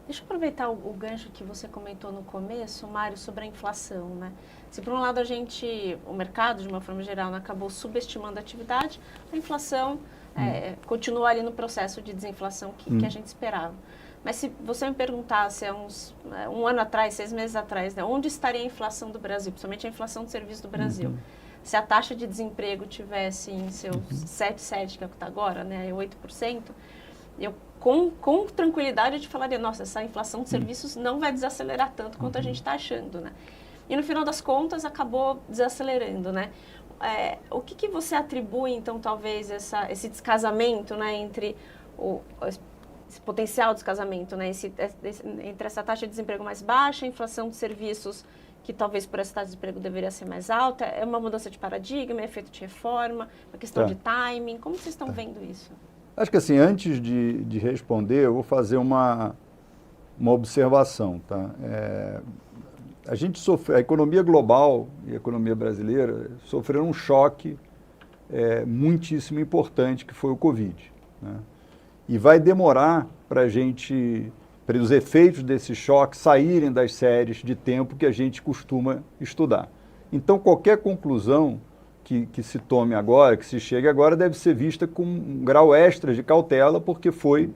Deixa eu aproveitar o gancho que você comentou no começo, Mário, sobre a inflação, né? Se por um lado o mercado, de uma forma geral, né, acabou subestimando a atividade, a inflação continua ali no processo de desinflação que a gente esperava. Mas se você me perguntasse há um ano atrás, 6 meses atrás, né, onde estaria a inflação do Brasil, principalmente a inflação de serviço do Brasil? Se a taxa de desemprego tivesse em seus 7,7%, que é o que está agora, né, 8%, eu com tranquilidade eu te falaria, nossa, essa inflação de serviços não vai desacelerar tanto quanto a gente está achando, né? E no final das contas acabou desacelerando, né? O que você atribui, então, talvez, esse descasamento, né, entre esse potencial descasamento, né, entre essa taxa de desemprego mais baixa, a inflação de serviços que talvez por essa taxa de desemprego deveria ser mais alta? É uma mudança de paradigma, é efeito de reforma, uma questão de timing? Como vocês estão vendo isso? Acho que assim, antes de responder, eu vou fazer uma observação, tá? A economia global e a economia brasileira sofreram um choque muitíssimo importante, que foi o Covid, né? E vai demorar para os efeitos desse choque saírem das séries de tempo que a gente costuma estudar. Então, qualquer conclusão que se tome agora, que se chegue agora, deve ser vista com um grau extra de cautela, porque foi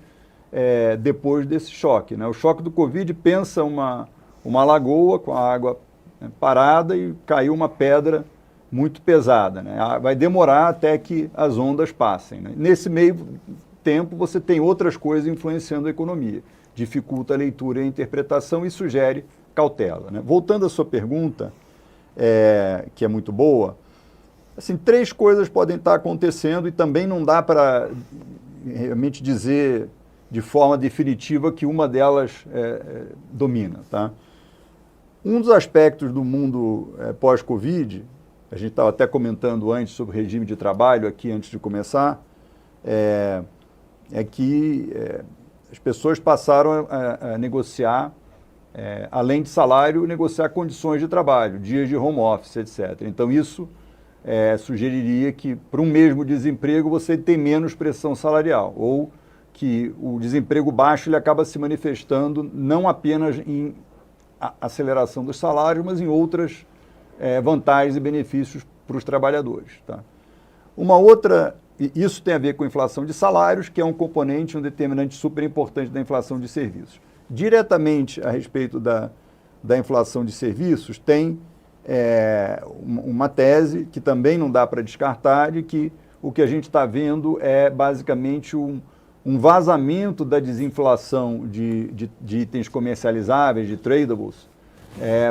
depois desse choque, né? O choque do Covid, pensa uma lagoa com a água parada e caiu uma pedra muito pesada, né? Vai demorar até que as ondas passem, né? Nesse meio tempo, você tem outras coisas influenciando a economia. Dificulta a leitura e a interpretação e sugere cautela, né? Voltando à sua pergunta, que é muito boa, assim, 3 coisas podem estar acontecendo e também não dá para realmente dizer de forma definitiva que uma delas domina, tá? Um dos aspectos do mundo pós-Covid, a gente estava até comentando antes sobre o regime de trabalho aqui antes de começar, que as pessoas passaram a negociar, além de salário, negociar condições de trabalho, dias de home office, etc. Então isso sugeriria que para um mesmo desemprego você tem menos pressão salarial, ou que o desemprego baixo ele acaba se manifestando não apenas em aceleração dos salários, mas em outras vantagens e benefícios para os trabalhadores, tá? Uma outra, isso tem a ver com a inflação de salários, que é um componente, um determinante super importante da inflação de serviços. Diretamente a respeito da inflação de serviços, tem uma tese que também não dá para descartar, de que o que a gente está vendo é basicamente um vazamento da desinflação de itens comercializáveis, de tradables,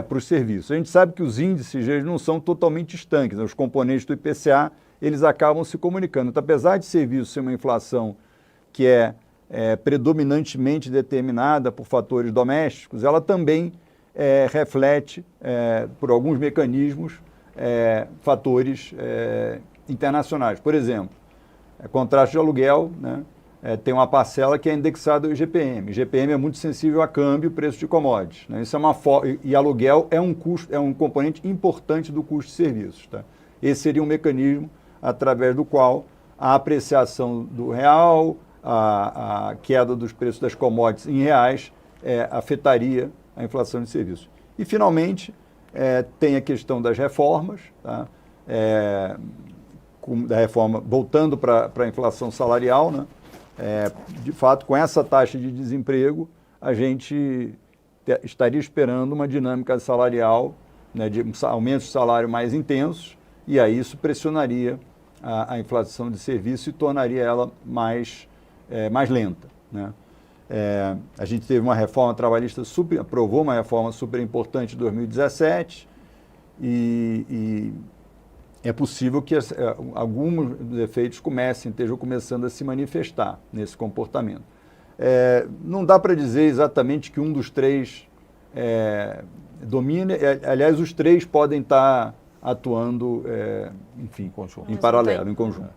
para os serviços. A gente sabe que os índices eles não são totalmente estanques, né? Os componentes do IPCA eles acabam se comunicando. Então, apesar de serviços ser uma inflação que é predominantemente determinada por fatores domésticos, ela também reflete, por alguns mecanismos, fatores internacionais. Por exemplo, contrato de aluguel, né? Tem uma parcela que é indexada ao IGPM. O IGPM é muito sensível a câmbio e preço de commodities, né? Isso e aluguel é um componente importante do custo de serviços, tá? Esse seria um mecanismo através do qual a apreciação do real, a queda dos preços das commodities em reais afetaria a inflação de serviços. E, finalmente, tem a questão das reformas, tá? Da reforma, voltando para a inflação salarial, né? De fato, com essa taxa de desemprego, a gente estaria esperando uma dinâmica salarial, né, de aumentos de salário mais intensos, e aí isso pressionaria a inflação de serviço e tornaria ela mais lenta, né? A gente teve uma reforma trabalhista aprovou uma reforma super importante em 2017 e é possível que alguns dos efeitos estejam começando a se manifestar nesse comportamento. Não dá para dizer exatamente que um dos 3 domina, aliás, os 3 podem estar atuando, enfim, em paralelo, em conjunto.